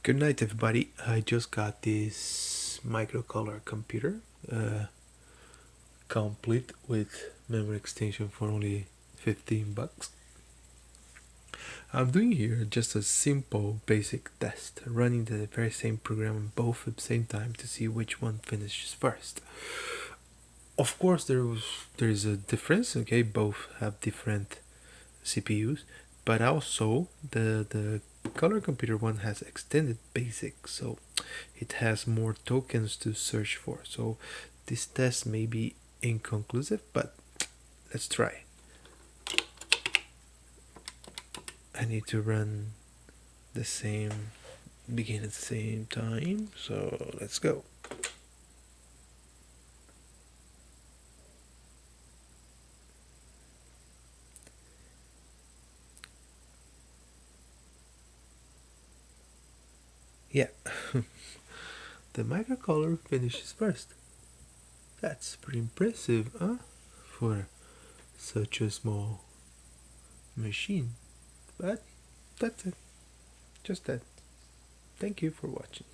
Good night, everybody. I just got this microcolor computer, complete with memory extension for only 15 bucks. I'm doing here just a simple basic test, running the very same program on both at the same time to see which one finishes first. Of course, there's a difference. Okay, both have different CPUs, but also the color computer one has extended basic, so it has more tokens to search for. So this test may be inconclusive, but let's try. I need to run the same, begin at the same time, so let's go. Yeah, the microcolor finishes first. That's pretty impressive, huh? For such a small machine. But that's it. Just that. Thank you for watching.